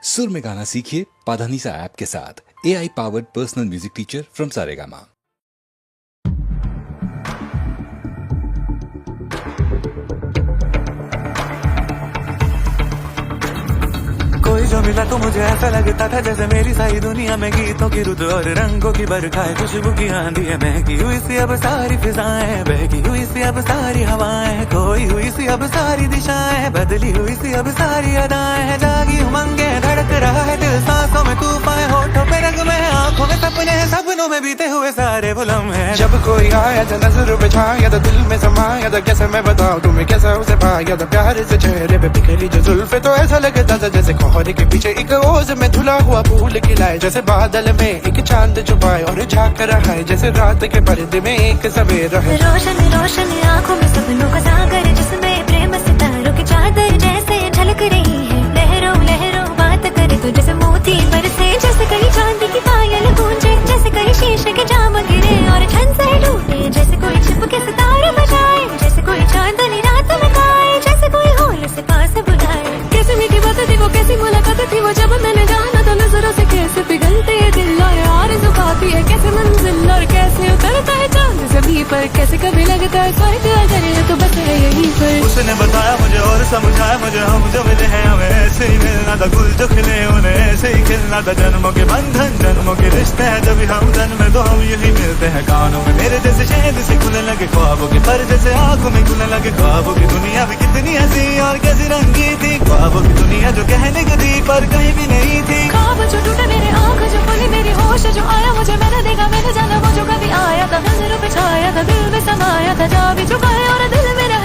सुर में गाना सीखिए पाधानीसा ऐप के साथ। AI powered personal music teacher from Saregama. कोई जो मिला तो मुझे ऐसा लगता था जैसे मेरी सारी दुनिया में गीतों की रुत और रंगों की बरखा है, खुशबू की आंधी है, महकी हुई सी अब सारी फिजाएं, बहकी हुई सी अब सारी हवाएं, खोई हुई सी अब सारी दिशाएं, बदली हुई सी अब सारी अदाएं हैं, जागी उमंगे धड़क रहा है दिल, सांसों में तूफान, होठों पे रंग में, आंखों में सपने हैं, सपनों में बीते हुए सारे वो लम्हे हैं। जब कोई आया था नजरों पे छाया था, दिल में समाया था, कैसे मैं बताऊं तुम्हें कैसा उसे पाया था, प्यार से चेहरे पे बिखरी जो जुल्फे, तो ऐसा लगता था जैसे कोहरे के पीछे एक ओज में धुला हुआ फूल खिलाए, जैसे बादल में एक चांद छुपाए और झांक रहा है, जैसे रात के पर्दे में एक सवेरा है। रोशन रोशन आंखों में सपनों का सागर, जिसमें प्रेम सितारों की चादर जैसे झलक रही है, लहरों लहरों बात करे तो जैसे मोती बरसे, जैसे कहीं चांदी की पायल गूंजे, जैसे कहीं शीशे के जाम गिरे और छन से टूटे, जैसे कोई छिप के सितारे बजाए, जैसे कोई चांदनी रात लगाए, जैसे कोई होल से पास बुलाए। कैसी मीठी बात थी वो, कैसी मुलाकात थी वो, जब मैंने जाना तो नजरों से कैसे पिघलते ये दिल और आरज़ू खाती है, कैसे मंजिल और कैसे उतरता है चांद ज़मीं पर, कैसे कभी लगता है स्वर्ग अगर है तो बस है यहीं पर। उसने बताया मुझे और समझाया मुझे, हम जो मिले हैं हमें ऐसे ही मिलना था, गुल जो खिले उन्हें ऐसे ही खिलना था, जन्मों के बंधन जन्मों के रिश्ते हैं, जब हम जन्मे तो हम यही मिलते हैं, कानों में मेरे जैसे शहद से खुलने लगे ख्वाबों के पर, जैसे आंखों में खुलने लगे ख्वाबों की दुनिया भी कितनी हंसी और कैसी रंगी थी, ख्वाबों की दुनिया जो कहने को थी पर कहीं भी नहीं थी। ख्वाब जो टूटा मेरे आँख जो खुली, मेरी होश जो आया मुझे, मैंने देखा मैंने जाना वो जो कभी आया था, नजरों पे छाया था, दिल में समाया था, जा भी चुका है और दिल मेरा